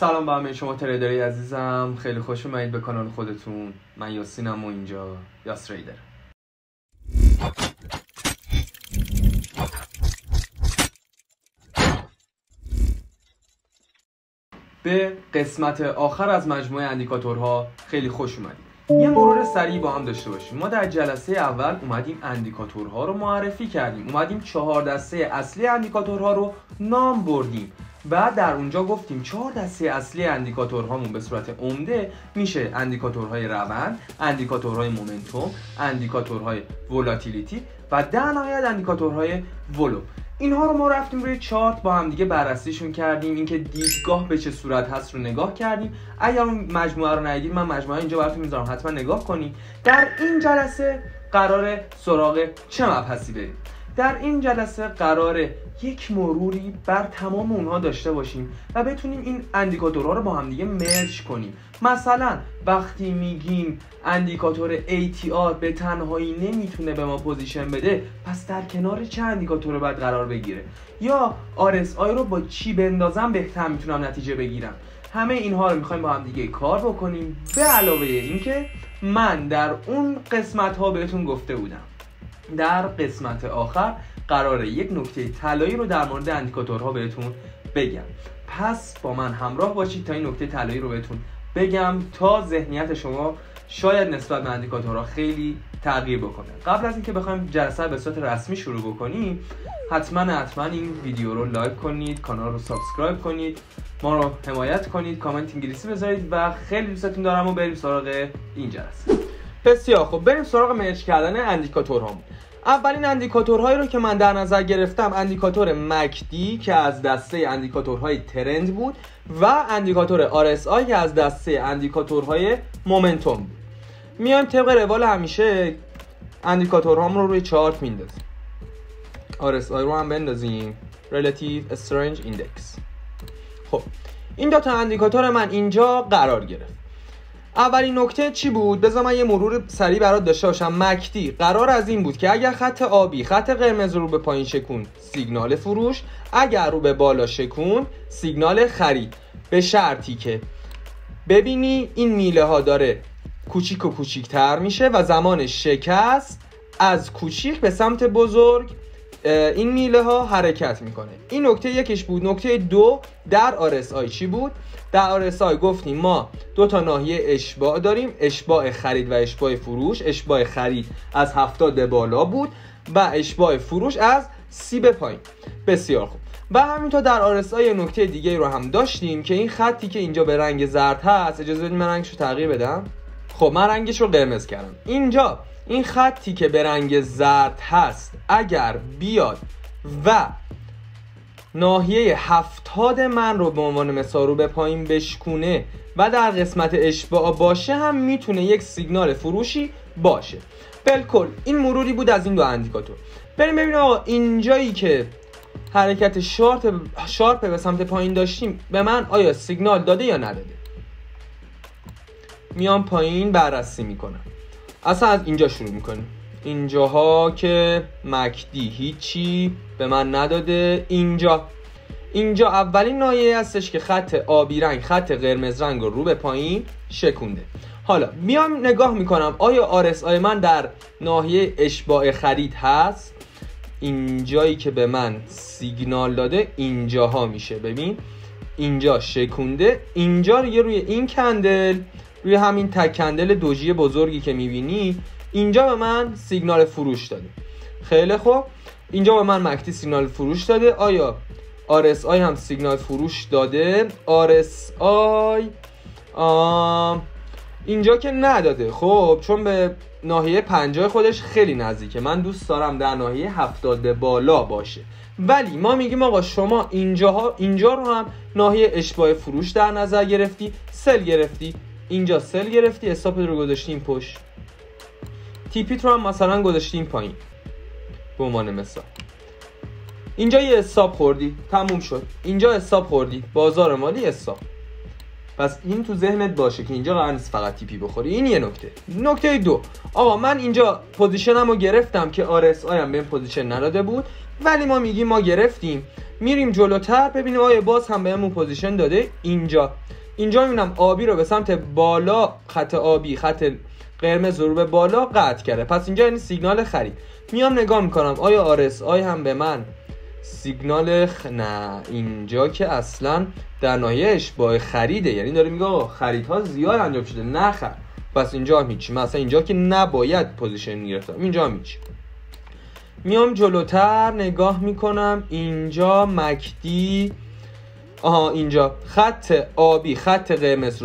سلام به همه شما تریدرهای عزیزم، خیلی خوش اومدید به کانال خودتون. من یاسینم و اینجا یاس تریدر. به قسمت آخر از مجموعه اندیکاتورها خیلی خوش اومدید. یه مرور سریع با هم داشته باشیم. ما در جلسه اول اومدیم اندیکاتورها رو معرفی کردیم، اومدیم 4 دسته اصلی اندیکاتورها رو نام بردیم. بعد در اونجا گفتیم 4 دسته اصلی اندیکاتورهامون به صورت عمده میشه اندیکاتورهای روند، اندیکاتورهای مومنتوم، اندیکاتورهای ولاتیلیتی و در نهایت اندیکاتورهای ولوم. اینها رو ما رفتیم روی چارت با هم دیگه بررسیشون کردیم، اینکه دیدگاه به چه صورت هست رو نگاه کردیم. اگر اون مجموعه رو ندیدید من مجموعه اینجا براتون میذارم، حتما نگاه کنید. در این جلسه قراره سراغ چه مبحثی بریم؟ در این جلسه قراره یک مروری بر تمام اونها داشته باشیم و بتونیم این اندیکاتورها رو با هم دیگه مرج کنیم. مثلا وقتی میگیم اندیکاتور ATR به تنهایی نمیتونه به ما پوزیشن بده، پس در کنار چه اندیکاتور باید قرار بگیره؟ یا RSI رو با چی بندازم بهتر میتونم نتیجه بگیرم؟ همه اینها رو میخوایم با هم دیگه کار بکنیم. به علاوه اینکه من در اون قسمت ها بهتون گفته بودم در قسمت آخر قراره یک نکته طلایی رو در مورد اندیکاتورها بهتون بگم. پس با من همراه باشید تا این نکته طلایی رو بهتون بگم تا ذهنیت شما شاید نسبت به اندیکاتورها خیلی تغییر بکنه. قبل از اینکه بخوایم جلسه به صورت رسمی شروع بکنیم، حتما این ویدیو رو لایک کنید، کانال رو سابسکرایب کنید، ما رو حمایت کنید، کامنت انگلیسی بذارید و خیلی دوستتون دارم و بریم سراغ این جلسه. بسیار خب، بریم سراغ مرج کردن اندیکاتورهامون. اولین اندیکاتورهایی رو که من در نظر گرفتم اندیکاتور مکدی که از دسته اندیکاتورهای ترند بود و اندیکاتور RSI که از دسته اندیکاتورهای مومنتوم بود. میایم طبق روال همیشه اندیکاتورهامون رو روی چارت میندازیم. RSI رو هم بندازیم، Relative Strength Index. خب این دو تا اندیکاتور من اینجا قرار گرفت. اولین نکته چی بود؟ بذار من یه مرور سریع برات داشته باشم. مکدی قرار از این بود که اگر خط آبی خط قرمز رو به پایین شکون سیگنال فروش، اگر رو به بالا شکون سیگنال خرید، به شرطی که ببینی این میله ها داره کوچیک و کوچیک‌تر میشه و زمان شکست از کوچیک به سمت بزرگ این میله ها حرکت میکنه. این نکته یکیش بود. نکته دو در RSI چی بود؟ در RSI گفتیم ما دو تا ناحیه اشباع داریم، اشباع خرید و اشباع فروش. اشباع خرید از 70 به بالا بود و اشباع فروش از 30 به پایین. بسیار خوب. و همینطور در RSI نکته دیگه رو هم داشتیم که این خطی که اینجا به رنگ زرد هست، اجازه بدید من رنگشو تغییر بدم. خب من رنگش رو قرمز کردم. اینجا این خطی که به رنگ زرد هست اگر بیاد و ناحیه 70 من رو به عنوان مثال رو به پایین بشکونه و در قسمت اشباع باشه، هم میتونه یک سیگنال فروشی باشه. بالکل این مروری بود از این دو اندیکاتور. بریم ببینیم آقا اینجایی که حرکت شارپ به سمت پایین داشتیم به من آیا سیگنال داده یا نداده. میام پایین بررسی میکنم. اصلا از اینجا شروع میکنیم. اینجاها که مکدی هیچی به من نداده. اینجا اولین ناحیه هستش که خط آبی رنگ خط قرمز رنگ رو به پایین شکونده. حالا میام نگاه میکنم آیا RSI من در ناحیه اشباع خرید هست. اینجایی که به من سیگنال داده اینجاها میشه. ببین اینجا شکونده. اینجا روی این کندل، روی همین تک کندل دوجی بزرگی که میبینی، اینجا به من سیگنال فروش داده. خیلی خوب، اینجا به من مکدی سیگنال فروش داده. آیا RSI هم سیگنال فروش داده؟ RSI اینجا که نداده. خب چون به ناحیه 50 خودش خیلی نزدیکه، من دوست دارم در ناحیه 70 به بالا باشه. ولی ما میگیم آقا شما اینجا رو هم ناحیه اشباع فروش در نظر گرفتی، سل گرفتی، اینجا سل گرفتی، استاپ رو گذاشتیم پشت، تیپیت رو هم مثلا گذاشتیم پایین به عنوان مثال. اینجا یه استاپ خوردی، تموم شد. اینجا استاپ خوردی، بازار مالی استاپ. پس این تو ذهنت باشه که اینجا قرار نیست فقط تیپی بخوری. این یه نکته. نکته دو، آقا من اینجا پوزیشنم رو گرفتم که RSI هم به این پوزیشن نداده بود. ولی ما میگیم ما گرفتیم. میریم جلوتر ببینیم آیا باز هم بهمون پوزیشن داده. اینجا میبینم آبی رو به سمت بالا، خط آبی خط قرمز رو به بالا قطع کرده، پس اینجا یعنی سیگنال خرید. میام نگاه میکنم آیا RSI هم به من سیگنال نه، اینجا که اصلا در ناحیه اشباع خریده، یعنی داره میگه خریدها زیاد انجام شده نخر، پس اینجا هم هیچی. مثلا اینجا که نباید پوزیشن میگرفتم، اینجا هم هیچی. میام جلوتر نگاه میکنم اینجا مکدی، اینجا خط آبی خط قرمز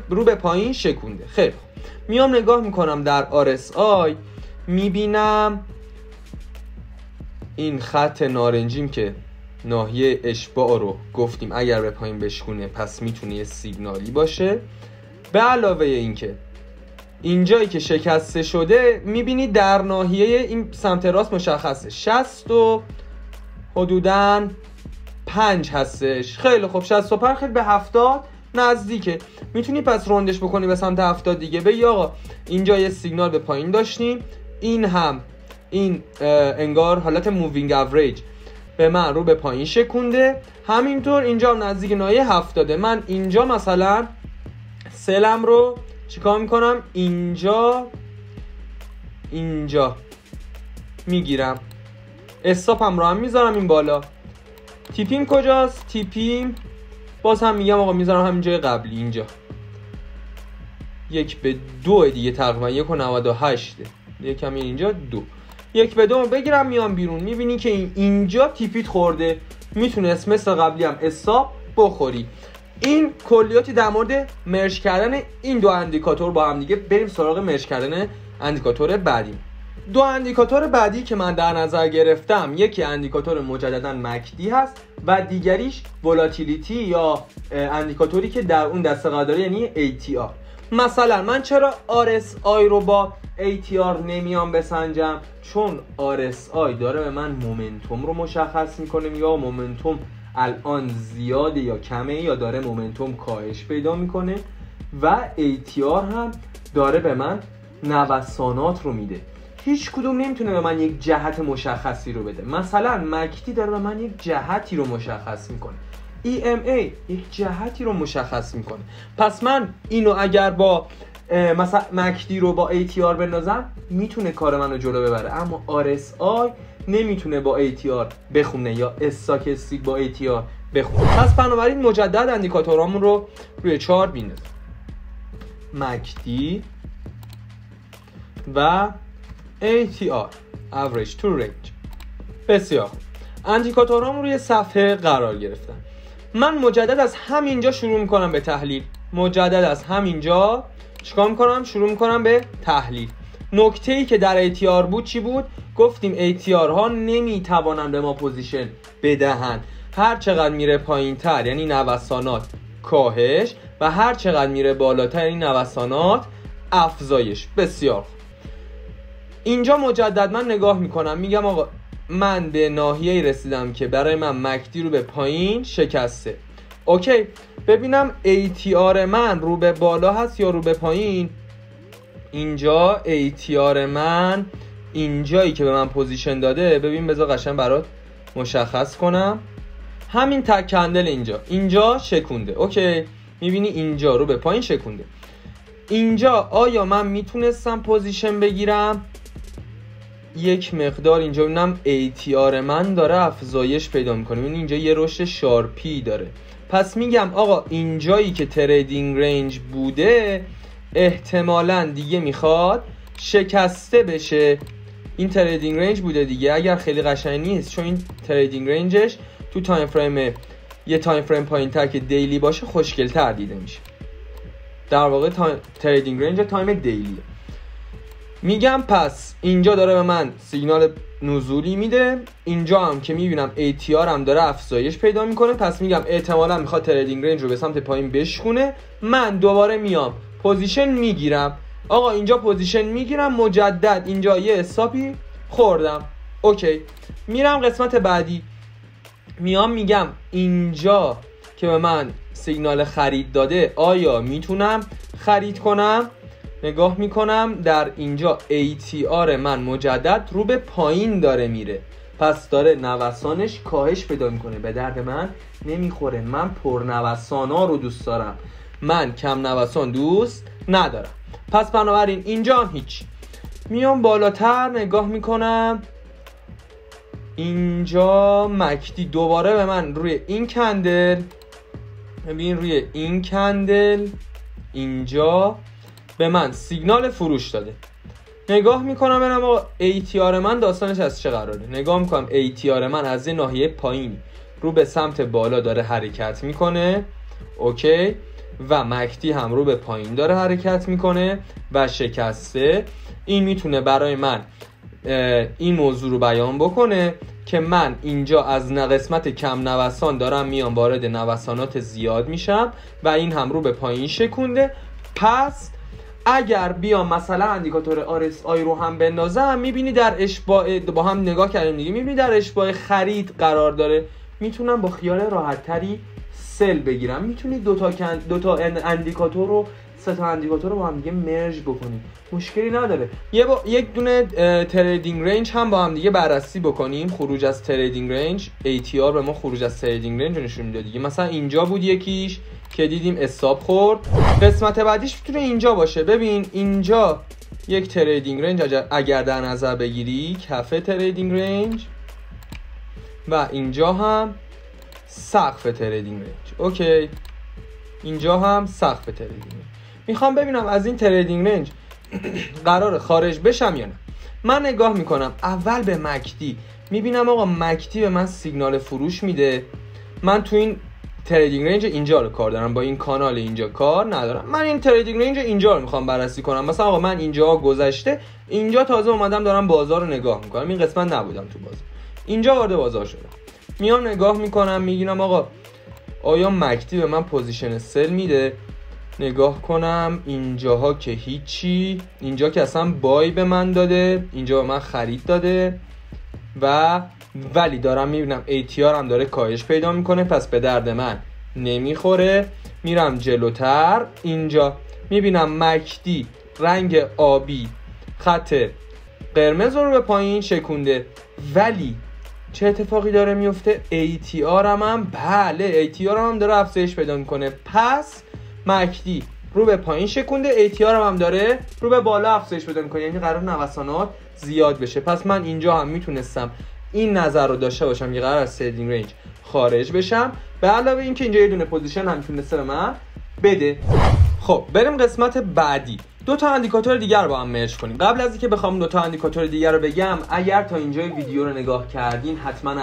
رو به پایین شکونده. خیلی خوب. میام نگاه میکنم در RSI، میبینم این خط نارنجیم که ناحیه اشباع رو گفتیم اگر به پایین بشکونه پس میتونه یه سیگنالی باشه. به علاوه این که اینجایی که شکسته شده میبینی در ناحیه این سمت راست مشخصه 60 و حدوداً 5 هستش. خیلی خوب، 65 خیلی به 70 نزدیکه، میتونی پس روندش بکنی به سمت 70 دیگه. بگی آقا اینجا یه سیگنال به پایین داشتیم، این هم این انگار حالت مووینگ اوریج به من رو به پایین شکونده، همینطور اینجا هم نزدیک ناحیه 70. من اینجا مثلا سلم رو چیکار میکنم؟ اینجا میگیرم، استاپم رو هم میذارم این بالا. تیپیم کجاست؟ تیپیم باز هم میگم آقا میذارم همین جای قبلی، اینجا 1/2 دیگه تقریبا 1.98 یکم اینجا 2 1/2 بگیرم میام بیرون. میبینی که اینجا تیپیت خورده، میتونست مثل قبلی هم استاپ بخوری. این کلیاتی در مورد مرج کردن این دو اندیکاتور با هم دیگه. بریم سراغ مرج کردن اندیکاتور بعدی. دو اندیکاتور بعدی که من در نظر گرفتم، یکی اندیکاتور مجددا مکدی هست و دیگریش ولاتیلیتی یا اندیکاتوری که در اون دسته قرار داره، یعنی ATR. مثلا من چرا RSI رو با ATR نمیام بسنجم؟ چون RSI داره به من مومنتوم رو مشخص میکنه، میگه مومنتوم الان زیاده یا کمه یا داره مومنتوم کاهش پیدا میکنه، و ATR هم داره به من نوسانات رو میده. هیچ کدوم نمیتونه به من یک جهت مشخصی رو بده. مثلا مکدی داره به من یک جهتی رو مشخص میکنه، EMA یک جهتی رو مشخص میکنه. پس من اینو اگر با مثلا مکدی رو با ATR بندازم میتونه کار منو جلو ببره، اما RSI نمیتونه با ATR بخونه یا استاکستیک با ATR بخونه. پس بنابراین مجدد اندیکاتورامون رو روی چارت بینید، مکدی و ATR average to range. بسیار اندیکاتورامون روی صفحه قرار گرفتن. من مجدد از همینجا شروع میکنم به تحلیل. چیکار میکنم؟ شروع میکنم به تحلیل. نکته‌ای که در ATR بود چی بود؟ گفتیم ATR ها نمیتوانن به ما پوزیشن بدهن. هر چقدر میره پایین تر یعنی نوسانات کاهش، و هر چقدر میره بالاتر یعنی نوسانات افزایش. بسیار اینجا مجدد من نگاه میکنم، میگم آقا من به ناحیه‌ای رسیدم که برای من مکدی رو به پایین شکسته. اوکی، ببینم ATR من رو به بالا هست یا رو به پایین. اینجا ATR من اینجایی که به من پوزیشن داده، ببین بذار قشنگ برات مشخص کنم، همین تک کندل اینجا شکونده. اوکی، میبینی اینجا رو به پایین شکونده. اینجا آیا من میتونستم پوزیشن بگیرم؟ یک مقدار اینجا ببینم ATR من داره افزایش پیدا میکنه، ببین اینجا یه رشد شارپی داره. پس میگم آقا اینجایی که تریدینگ رنج بوده احتمالاً دیگه میخواد شکسته بشه. این تریدینگ رنج بوده دیگه، اگر خیلی قشنگ نیست چون این تریدینگ رنجش تو تایم فریم یه تایم فریم پایین‌تر که دیلی باشه خوشگل‌تر دیده میشه. در واقع تریدینگ رنج تایم دیلیه. میگم پس اینجا داره به من سیگنال نزولی میده، اینجا هم که میبینم ATR هم dاره افزایش پیدا میکنه، پس میگم احتمالا میخواد تریدینگ رنج رو به سمت پایین بشکونه. من دوباره میام پوزیشن میگیرم. آقا اینجا پوزیشن میگیرم، مجدد اینجا یه استاپی خوردم. اوکی، میرم قسمت بعدی، میام میگم اینجا که به من سیگنال خرید داده آیا میتونم خرید کنم؟ نگاه میکنم در اینجا ATR من مجدد رو به پایین داره میره، پس داره نوسانش کاهش پیدا میکنه، به درد من نمیخوره. من پرنوسانا رو دوست دارم، من کم نوسان دوست ندارم. پس بنابراین اینجا هم هیچ. میام بالاتر نگاه میکنم، اینجا مکدی دوباره به من روی این کندل، ببین روی این کندل اینجا به من سیگنال فروش داده. نگاه میکنم ببینم آقا ATR من داستانش از چه قراره. نگاه میکنم ATR من از این ناحیه پایینی رو به سمت بالا داره حرکت میکنه، اوکی، و مکدی هم رو به پایین داره حرکت میکنه و شکسته. این میتونه برای من این موضوع رو بیان بکنه که من اینجا از قسمت کم نوسان دارم میام وارد نوسانات زیاد میشم و این هم رو به پایین شکونده. پس اگر بیام مثلا اندیکاتور RSI رو هم بندازم، میبینی در اشباع، با هم نگاه کردیم دیگه، میبینی در اشباع خرید قرار داره. میتونم با خیال راحت تری سل بگیرم. میتونید دو تا اندیکاتور رو، سه تا اندیکاتور رو با هم دیگه مرج بکنید، مشکلی نداره. یک دونه تریدینگ رنج هم با هم دیگه بررسی بکنیم. خروج از تریدینگ رنج، ATR به ما خروج از تریدینگ رنج نشون میده دیگه. مثلا اینجا بود یکیش که دیدیم استاپ خورد. قسمت بعدیش میتونه اینجا باشه. ببین اینجا یک تریدینگ رنج اگر در نظر بگیری، کف تریدینگ رنج، و اینجا هم سقف تریدینگ رنج، اوکی، اینجا هم سقف تریدینگ رنج. میخوام ببینم از این تریدینگ رنج قراره خارج بشم یا نه. من نگاه میکنم اول به مکدی، میبینم آقا مکدی به من سیگنال فروش میده. من تو این تریدینگ رنج اینجا رو کار دارم، با این کانال اینجا کار ندارم. من این تریدینگ رنج اینجا رو میخوام بررسی کنم. مثلا آقا من اینجا گذشته، اینجا تازه اومدم دارم بازار رو نگاه میکنم، این قسمت نبودم تو بازار، اینجا وارد بازار شدم. میام نگاه میکنم، میگیرم آقا آیا مکدی به من پوزیشن سل میده. نگاه کنم اینجاها که هیچی، اینجا که اصلا بای به من داده، اینجا به من خرید داده، و ولی دارم میبینم ATR هم داره کاهش پیدا میکنه، پس به درد من نمیخوره. میرم جلوتر، اینجا میبینم مکدی رنگ آبی خط قرمز رو به پایین شکونده، ولی چه اتفاقی داره میفته؟ ATR هم بله ATR هم داره افزایش پیدا میکنه. پس مکدی رو به پایین شکونده، ATR هم داره رو به بالا افزایش پیدا میکنه، یعنی قرار نوسانات زیاد بشه. پس من اینجا هم میتونستم این نظر رو داشته باشم که قرار از تریدینگ رنج خارج بشم، به علاوه این که اینجا یه دونه پوزیشن هم میتونسته به من بده. خب بریم قسمت بعدی، دو تا اندیکاتور دیگر رو با هم مرج کنیم. قبل از اینکه بخوام دو تا اندیکاتور دیگر رو بگم، اگر تا اینجای ویدیو رو نگاه کردین حتما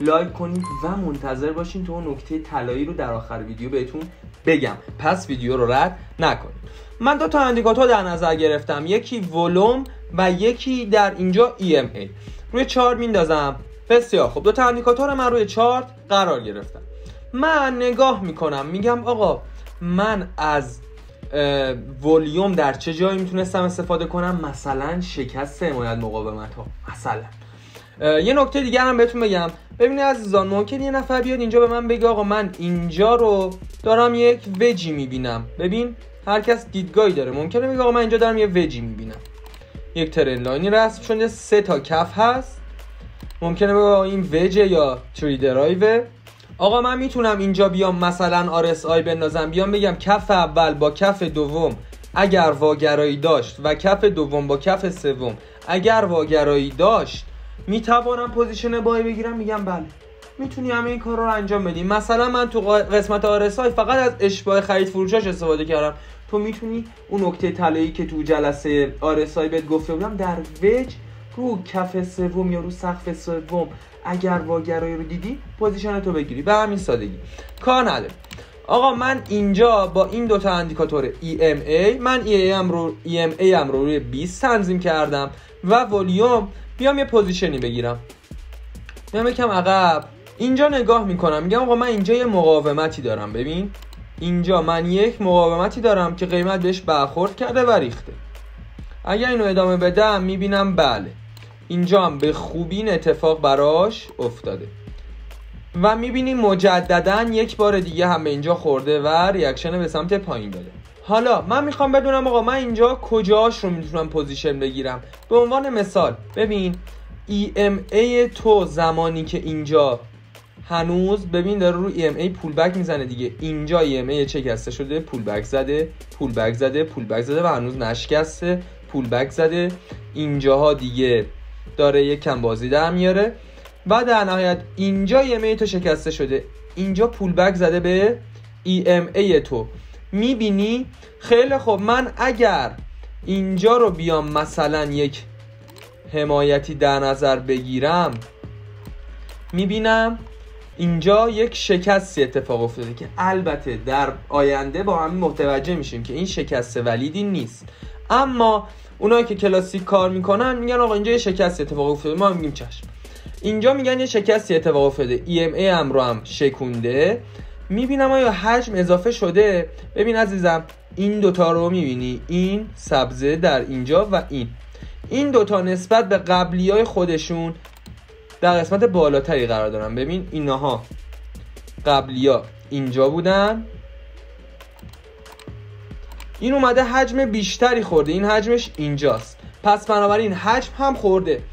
لایک کنید و منتظر باشین تو اون نکته طلایی رو در آخر ویدیو بهتون بگم، پس ویدیو رو رد نکنید. من دو تا اندیکاتور در نظر گرفتم، یکی ولوم و یکی در اینجا EMA. روی چارت میندازم. بسیار خب، دو تا اندیکاتور من روی چارت قرار گرفتم. من نگاه میکنم، میگم آقا من از ولیوم در چه جایی میتونستم استفاده کنم؟ مثلا شکست حمایت مقاومت ها. مثلا یه نکته دیگر هم بهتون بگم، ببینید عزیزان، ممکن یه نفر بیاد اینجا به من بگه آقا من اینجا رو دارم یک وجی میبینم. ببین هر کس دیدگاهی داره، ممکنه بگه آقا من اینجا دارم یه وجی میبینم، یک ترند لاینی رسم شده، 3 تا کف هست، ممکنه بگه آقا این وجه یا تری درایو. آقا من میتونم اینجا بیام مثلا RSI بندازم، بیام بگم کف اول با کف دوم اگر واگرایی داشت و کف دوم با کف سوم اگر واگرایی داشت میتوانم پوزیشن بای بگیرم. میگم بله، میتونی همه این کار رو انجام بدی. مثلا من تو قسمت RSI فقط از اشباع خرید فروشاش استفاده کردم. تو میتونی اون نکته طلایی که تو جلسه RSI بهت گفته بودم در وج رو کف سوم یا رو سقف سوم اگر واگرایی رو دیدی پوزیشن تو بگیری، به همین سادگی. کار نداره. آقا من اینجا با این دوتا اندیکاتور EMA، من EMA هم رو روی 20 تنظیم کردم و ولیوم بیام یه پوزیشنی بگیرم، میام یکم عقب. اینجا نگاه میکنم، میگم آقا من اینجا یه مقاومتی دارم. ببین اینجا من یک مقاومتی دارم که قیمت بهش برخورد کرده و ریخته. اگر اینو ادامه بدم میبینم بله اینجا هم به خوبی این اتفاق براش افتاده و میبینیم مجددا یک بار دیگه هم به اینجا خورده و ریاکشن به سمت پایین داده. حالا من میخوام بدونم آقا من اینجا کجاش رو میتونم پوزیشن بگیرم. به عنوان مثال ببین EMA تو زمانی که اینجا هنوز ببین داره رو EMA پول بک میزنه دیگه، اینجا EMA شکسته شده، پول بک زده، پول بک زده، پول بک زده و هنوز نشکسته، پول بک زده، اینجاها دیگه داره یک کم بازی در میاره و در نهایت اینجا EMA تو شکسته شده، اینجا پول بک زده به EMA تو. میبینی؟ خیلی خوب، من اگر اینجا رو بیام مثلا یک حمایتی در نظر بگیرم، میبینم اینجا یک شکستی اتفاق افتاده که البته در آینده با هم متوجه میشیم که این شکست ولیدی نیست، اما اونایی که کلاسیک کار میکنن میگن آقا اینجا یه شکستی اتفاق افتاده، ما میگیم چشم. اینجا میگن یه شکستی اتفاق افتاده، EMA هم رو هم شکونده، میبینم آیا حجم اضافه شده. ببین عزیزم این دوتا رو میبینی، این سبزه در اینجا و این دوتا نسبت به قبلیای خودشون در قسمت بالاتری قرار دارن. ببین اینها قبلیا اینجا بودن، این اومده حجم بیشتری خورده، این حجمش اینجاست، پس بنابراین حجم هم خورده.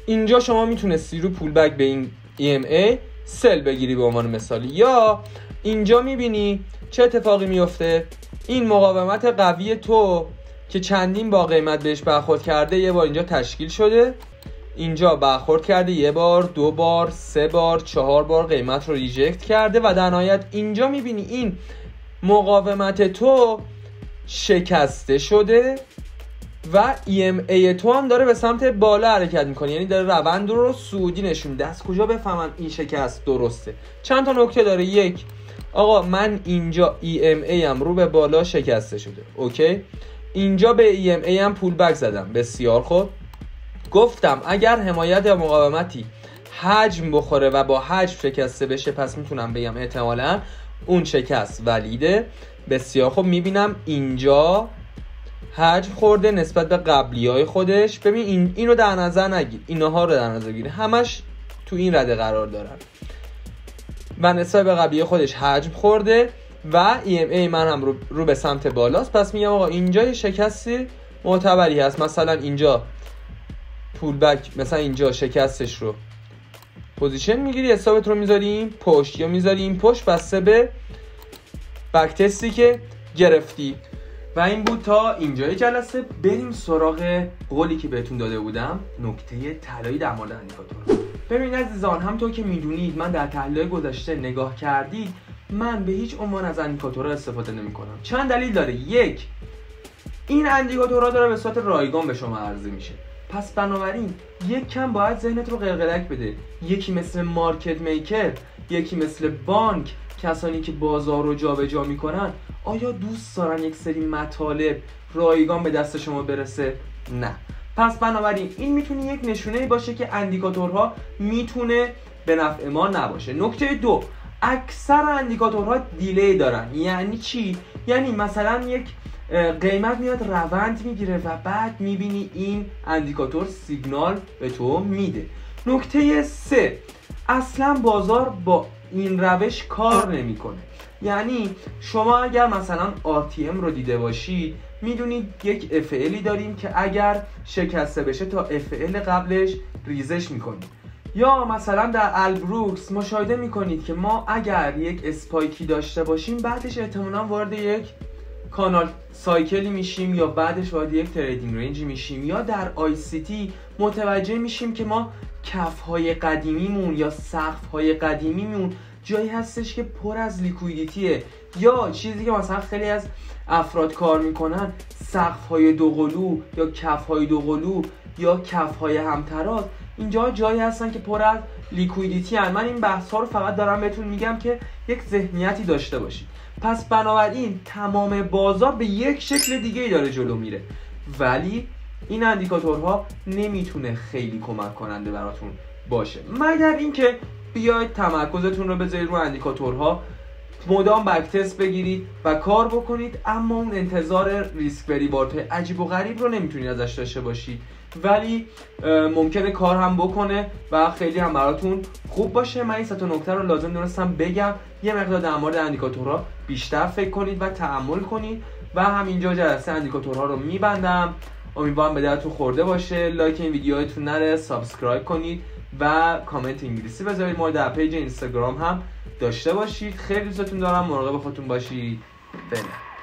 اینجا شما میتونستی رو پول بک به این EMA سل بگیری به عنوان مثال، یا اینجا میبینی چه اتفاقی میفته، این مقاومت قوی تو که چندین با قیمت بهش برخورد کرده یه بار اینجا تشکیل شده، اینجا برخورد کرده یه بار، 2 بار، 3 بار، 4 بار قیمت رو ریجکت کرده و در نهایت اینجا میبینی این مقاومت تو شکسته شده و EMA تو هم داره به سمت بالا حرکت میکنه، یعنی داره روند رو صعودی نشون میده. از کجا بفهمم این شکست درسته؟ چند تا نکته داره. یک، آقا من اینجا EMA هم رو به بالا شکسته شده، اوکی، اینجا به EMA هم پول بک زدم، بسیار خوب. گفتم اگر حمایت یا مقاومتی حجم بخوره و با حجم شکسته بشه، پس میتونم بگم احتمالاً اون شکست ولیده. بسیار خوب، میبینم اینجا حجم خورده نسبت به قبلیای خودش. ببین اینو در نظر نگیر، اینها رو در نظر گیر، همش تو این رده قرار دارن و نسبت به قبلیای خودش حجم خورده و EMA من هم رو به سمت بالاست. پس میگم آقا اینجا یه شکستی معتبری هست، مثلا اینجا پول بک، مثلا اینجا شکستش رو پوزیشن میگیری، حسابت رو میذاریم پشت یا میذاریم پشت، بسته به بک تستی که گرفتی. و این بود تا اینجای جلسه. بریم سراغ قولی که بهتون داده بودم، نکته طلایی در مورد اندیکاتور. ببین عزیزان، همونطور که میدونید من در تحلیل گذشته نگاه کردید، من به هیچ عنوان از اندیکاتورها استفاده نمی‌کنم. چند دلیل داره. یک، این اندیکاتورها داره به صورت رایگان به شما عرضه میشه، پس بنابراین یک کم باید ذهنت رو قلقلک بده. یکی مثل مارکت میکر، یکی مثل بانک، کسانی که بازار رو جابجا میکنن، آیا دوست دارن یک سری مطالب رایگان به دست شما برسه؟ نه. پس بنابراین این میتونه یک نشونه باشه که اندیکاتورها میتونه به نفع ما نباشه. نکته دو، اکثر اندیکاتورها دیلی دارن. یعنی چی؟ یعنی مثلا یک قیمت میاد روند میگیره و بعد میبینی این اندیکاتور سیگنال به تو میده. نکته سه، اصلا بازار با این روش کار نمیکنه. یعنی شما اگر مثلا RTM رو دیده باشید، میدونید یک FLی داریم که اگر شکسته بشه تا FL قبلش ریزش میکنیم. یا مثلا در البروکس مشاهده میکنید که ما اگر یک اسپایکی داشته باشیم، بعدش احتمالاً وارد یک کانال سایکلی میشیم یا بعدش وارد یک تریدینگ رنجی میشیم. یا در ICT متوجه میشیم که ما کفهای قدیمیمون یا سقفهای قدیمیمون جایی هستش که پر از لیکویدیتیه، یا چیزی که مثلا خیلی از افراد کار میکنن، سقفهای دوقلو یا کفهای دوقلو یا کفهای همتراز، اینجا جایی هستن که پر از لیکویدیتی هن. من این بحث ها رو فقط دارم بهتون میگم که یک ذهنیتی داشته باشید. پس بنابراین تمام بازار به یک شکل دیگه ای داره جلو میره، ولی این اندیکاتورها نمیتونه خیلی کمک کننده براتون باشه، مگر اینکه بیاید تمرکزتون رو بذارید رو اندیکاتورها، مدام بک تست بگیرید و کار بکنید، اما اون انتظار ریسک بریوارد عجیب و غریب رو نمیتونید ازش داشته باشید، ولی ممکنه کار هم بکنه و خیلی هم براتون خوب باشه. من این 3 تا نکته رو لازم دونستم بگم، یه مقدار در مورد اندیکاتورها بیشتر فکر کنید و تأمل کنید و همینجا جلسه اندیکاتورها رو میبندم. امیدوارم به دلتون خورده باشه. لایک این ویدیوهاتون نره، سابسکرایب کنید و کامنت انگلیسی بذارید. ما در پیج اینستاگرام هم داشته باشید. خیلی دوستتون دارم. مراقب خودتون باشید. فعلا.